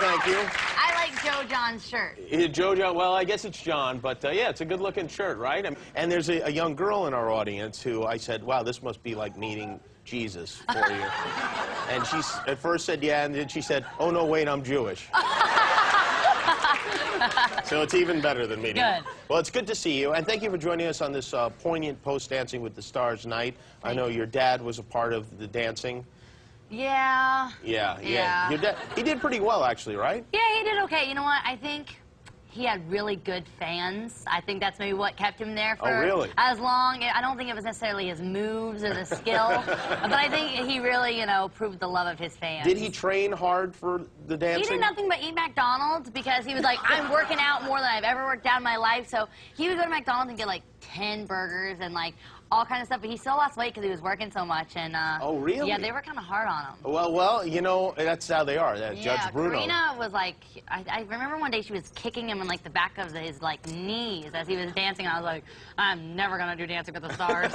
thank you. I like Joe John's shirt. Joe John, well, I guess it's John, but yeah, it's a good-looking shirt, right? And there's a young girl in our audience who I said, wow, this must be like meeting Jesus for you. And she at first said, yeah, and then she said, oh, no, wait, I'm Jewish. So it's even better than meeting. Good. Well, it's good to see you, and thank you for joining us on this poignant Post-Dancing with the Stars night. I know your dad was a part of the dancing. Yeah. Yeah. Your dad, he did pretty well, actually, right? Yeah, he did okay. You know what? I think he had really good fans. I think that's maybe what kept him there for as long. I don't think it was necessarily his moves or the skill, but I think he really, you know, proved the love of his fans. Did he train hard for the dancing? He did nothing but eat McDonald's because he was like, I'm working out more than I've ever worked out in my life. So he would go to McDonald's and get like 10 burgers and like all kind of stuff, but he still lost weight because he was working so much. And oh, really? Yeah, they were kind of hard on him. Well, you know, that's how they are. Judge Bruno. Karina was like, I remember one day she was kicking him in like the back of his like knees as he was dancing. And I was like, I'm never gonna do Dancing with the Stars.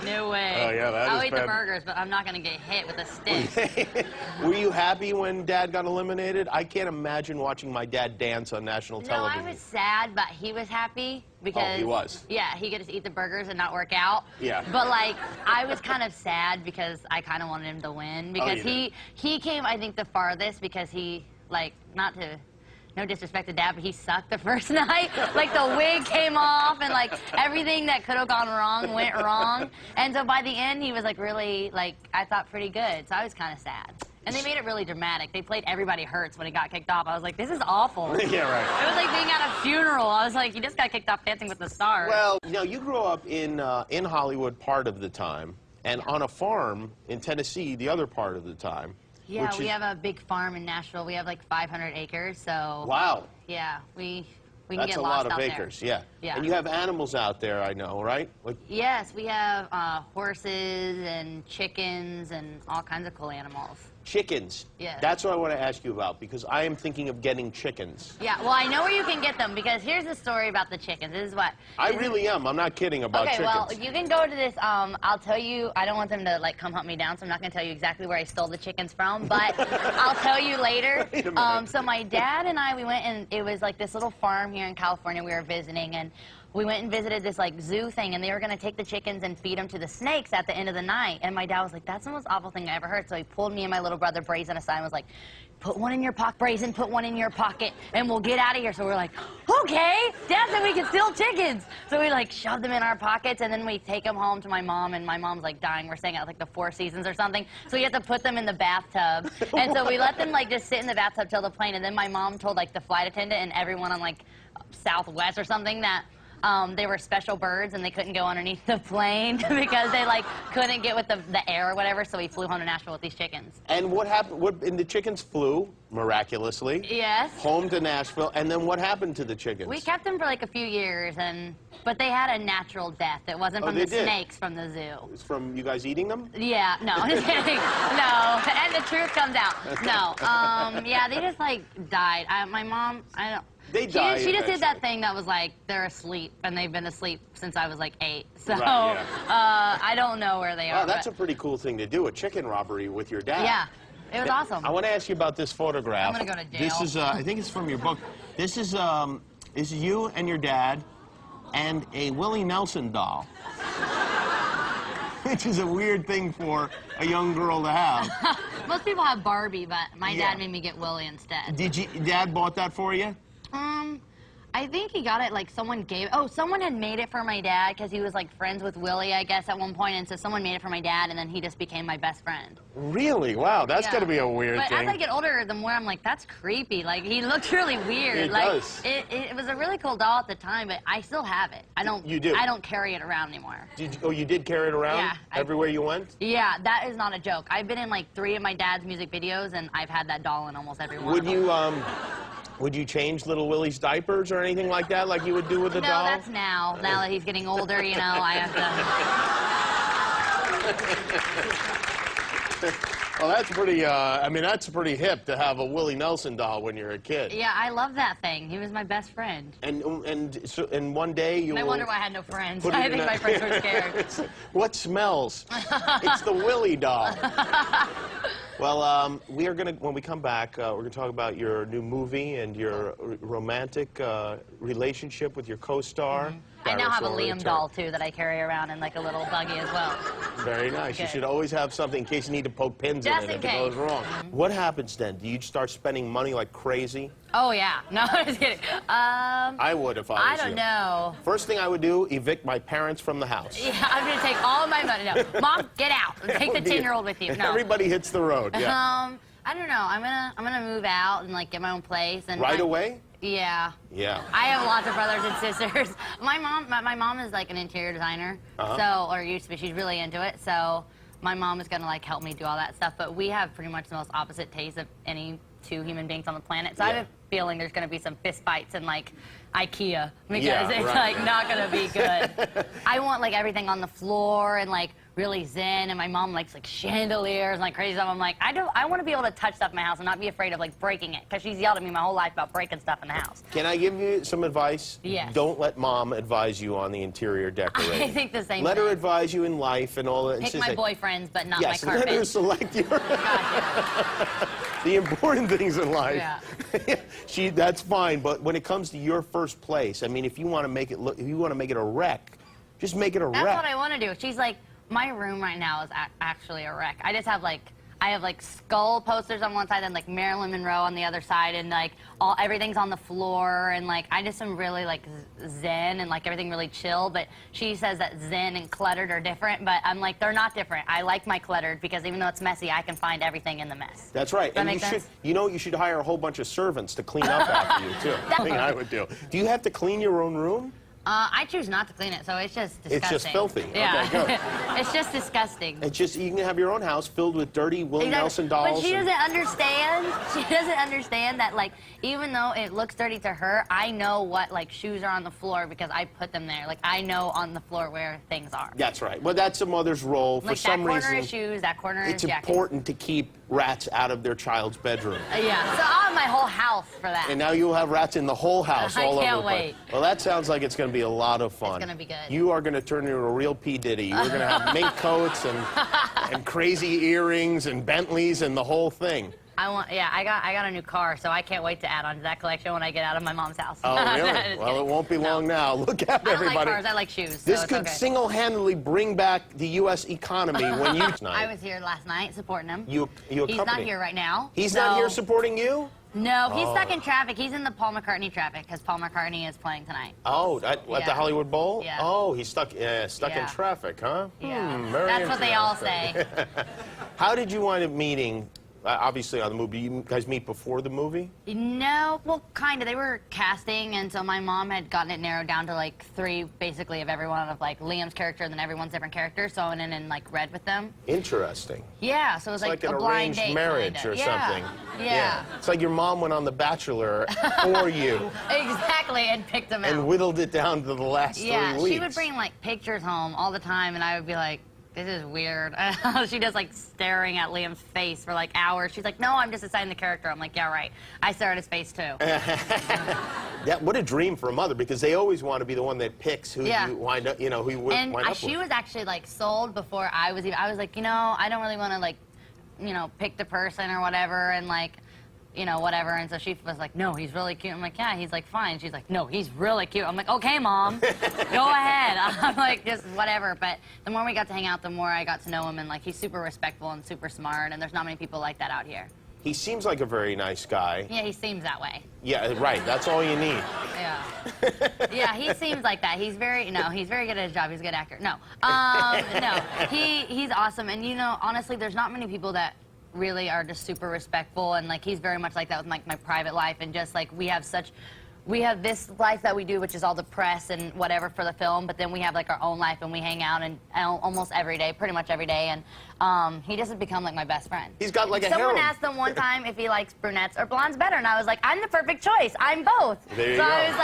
No way. Oh yeah, I'll eat the burgers, but I'm not gonna get hit with a stick. Were you happy when Dad got eliminated? I can't imagine watching my dad dance on national television. No, I was sad, but he was happy. Because, oh, he was? Yeah, he could just eat the burgers and not work out. Yeah. But, like, I was kind of sad because I kind of wanted him to win. Because he came, I think, the farthest because he, like, no disrespect to Dad, but he sucked the first night. Like, the wig came off and, like, everything that could have gone wrong went wrong. And so by the end, he was, like, really, like, I thought pretty good. So I was kind of sad. And they made it really dramatic. They played Everybody Hurts when he got kicked off. I was like, this is awful. Yeah, right. It was like being at a funeral. I was like, you just got kicked off Dancing with the Stars. Well, you know, you grew up in Hollywood part of the time, and on a farm in Tennessee the other part of the time. Yeah, we have a big farm in Nashville. We have like 500 acres, so... Wow. Yeah, we can That's get a lost lot of out acres, there. yeah. And you have animals out there, I know, right? Like... Yes, we have horses and chickens and all kinds of cool animals. Chickens. Yes. That's what I want to ask you about, because I am thinking of getting chickens. Yeah, well, I know where you can get them, because here's the story about the chickens. This is what... I really am. I'm not kidding about chickens. Okay, well, you can go to this, I'll tell you, I don't want them to, like, come hunt me down, so I'm not going to tell you exactly where I stole the chickens from, but I'll tell you later. Wait a minute. So my dad and I, we went, and it was, like, this little farm here in California we were visiting, and we went and visited this, like, zoo thing, and they were going to take the chickens and feed them to the snakes at the end of the night. And my dad was like, that's the most awful thing I ever heard. So he pulled me and my little brother, Brazen, aside and was like, put one in your pocket, Brazen, put one in your pocket, and we'll get out of here. So we're like, okay, Dad said we can steal chickens. So we, like, shoved them in our pockets, and then we take them home to my mom, and my mom's, like, dying. We're staying at, like, the Four Seasons or something. So we had to put them in the bathtub. And so we let them, like, just sit in the bathtub till the plane. And then my mom told, like, the flight attendant and everyone on, like, Southwest or something that they were special birds and they couldn't go underneath the plane because they like couldn't get with the air or whatever, so we flew home to Nashville with these chickens. And what happened? And the chickens flew, miraculously. Yes. Home to Nashville, and then what happened to the chickens? We kept them for like a few years, but they had a natural death. It wasn't from the snakes from the zoo. It was from you guys eating them? Yeah, no, just kidding. No, and the truth comes out. No, yeah, they just like died. My mom, I don't. They died. She just did that thing that was like, they're asleep, and they've been asleep since I was like 8. So, right, yeah. I don't know where they are. Oh, that's a pretty cool thing to do, a chicken robbery with your dad. Yeah, it was awesome. I want to ask you about this photograph. I'm going to go to jail. This is, I think it's from your book. This is you and your dad and a Willie Nelson doll. Which is a weird thing for a young girl to have. Most people have Barbie, but my dad made me get Willie instead. Dad bought that for you? I think he got it, like, someone had made it for my dad, because he was, like, friends with Willie, I guess, at one point, and so someone made it for my dad, and then he just became my best friend. Really? Wow, that's gotta be a weird thing. But as I get older, the more I'm like, that's creepy. Like, he looks really weird. It does. It was a really cool doll at the time, but I still have it. You do? I don't carry it around anymore. You did carry it around? Yeah. Everywhere you went? Yeah, that is not a joke. I've been in, like, 3 of my dad's music videos, and I've had that doll in almost every one of them. Would you change little Willie's diapers or anything like that, like you would do with a doll? No, that's now. Now that he's getting older, you know, I have to... Well, that's pretty, I mean, that's pretty hip to have a Willie Nelson doll when you're a kid. Yeah, I love that thing. He was my best friend. And one day you I wonder why I had no friends. I think my friends were scared. What smells? It's the Willie doll. Well, we are going to, when we come back, we're going to talk about your new movie and your romantic relationship with your co-star. I now have a Liam doll, too, that I carry around in like a little buggy as well. Very nice. Good. You should always have something in case you need to poke pins in it if it goes wrong. What happens then? Do you start spending money like crazy? Oh, yeah. No, I'm just kidding. I would if I was you. I don't know. First thing I would do, evict my parents from the house. Yeah, I'm going to take all of my money. No, Mom, get out. Take the 10-year-old with you. No. Everybody hits the road, yeah. I don't know. I'm gonna move out and like get my own place and right away? Yeah. Yeah. I have lots of brothers and sisters. My mom is like an interior designer, or used to be. She's really into it. So my mom is gonna like help me do all that stuff. But we have pretty much the most opposite tastes of any two human beings on the planet. So I have a feeling there's gonna be some fist fights and like IKEA because it's like not gonna be good. I want like everything on the floor and like really zen, and my mom likes like chandeliers and like crazy stuff. I'm like, I want to be able to touch stuff in my house and not be afraid of like breaking it, because she's yelled at me my whole life about breaking stuff in the house. Can I give you some advice? Yes. Don't let Mom advise you on the interior decorating. I think the same Let thing. her advise you in life and all that. Pick my boyfriends, but not my yes, carpet. let her select your the important things in life. Yeah. That's fine, but when it comes to your first place, I mean, if you want to make it look, if you want to make it a wreck, just make it a wreck. That's what I want to do. She's like, my room right now is actually a wreck. I just have like, I have like skull posters on one side and like Marilyn Monroe on the other side, and like everything's on the floor, and like I just am really like zen and like everything really chill. But she says that zen and cluttered are different, but I'm like, they're not different. I like my cluttered because even though it's messy, I can find everything in the mess. That's right. Does that and make sense? you should hire a whole bunch of servants to clean up after you too. That's the thing I would do. Do you have to clean your own room? I choose not to clean it, so it's just disgusting. It's just filthy. Yeah. Okay, good. It's just disgusting. It's just, you can have your own house filled with dirty Willie Nelson dolls. But she doesn't understand. She doesn't understand that, like, even though it looks dirty to her, I know what, like, shoes are on the floor because I put them there. Like, I know on the floor where things are. That's right. Well, that's a mother's role. For like, some reason, that corner is shoes, that corner is jacket. It's important to keep rats out of their child's bedroom. Yeah. So I'll have my whole house for that. And now you'll have rats in the whole house all over the place. I can't wait. Well, that sounds like it's going to be a lot of fun. It's going to be good. You are going to turn into a real P. Diddy. You're going to have mink coats and crazy earrings and Bentleys and the whole thing. I got a new car, so I can't wait to add on to that collection when I get out of my mom's house. Oh, really? Well, it won't be long now. Look out, everybody. I don't like cars, I like shoes. This so could single-handedly bring back the U.S. economy when you... I was here last night supporting him. You He's not here right now. He's not here supporting you? No, he's stuck in traffic. He's in the Paul McCartney traffic because Paul McCartney is playing tonight. Oh, at the Hollywood Bowl? Yeah. Oh, he's stuck in traffic, huh? Yeah. Very That's what they all say. How did you wind up meeting, obviously on the movie, you guys meet before the movie? No, well, kind of. They were casting, and so my mom had gotten it narrowed down to like 3, basically, of everyone, of like Liam's character, and then everyone's different characters, so I went in and like read with them. Interesting. Yeah, so it was like a an blind arranged date, marriage or something. Yeah. It's like your mom went on The Bachelor for you. Exactly, and picked them out. And whittled it down to the last 3 weeks. Yeah, she would bring like pictures home all the time, and I would be like, this is weird. She does like staring at Liam's face for like hours. She's like, no, I'm just assigning the character. I'm like, yeah, right. I stare at his face too. Yeah, what a dream for a mother, because they always want to be the one that picks who you wind up, who you wind up with. She was actually like sold before I was even. I was like, I don't really want to like, pick the person or whatever, and like, whatever. And so she was like, no, he's really cute. I'm like, yeah, he's like fine. She's like, no, he's really cute. I'm like, okay, Mom, go ahead. I'm like, just whatever. But the more we got to hang out, the more I got to know him, and like, he's super respectful and super smart, and there's not many people like that out here. He seems like a very nice guy. Yeah, he seems that way. Yeah, right. That's all you need. Yeah. Yeah, he seems like that. He's very good at his job. He's a good actor. No. No. He's awesome. And honestly, there's not many people that really are just super respectful, and like he's very much like that with like my private life, and just like we have this life that we do, which is all the press and whatever for the film, but then we have like our own life, and we hang out and almost every day, pretty much every day, and he just has become like my best friend. He's got like a Someone harem. asked him one time if he likes brunettes or blondes better, and I was like, I'm the perfect choice. I'm both. There you so go. I was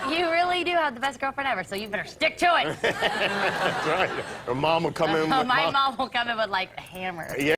like, you really do have the best girlfriend ever, so you better stick to it. That's right. Her mom will come in with My mom will come in with like hammers. Yeah.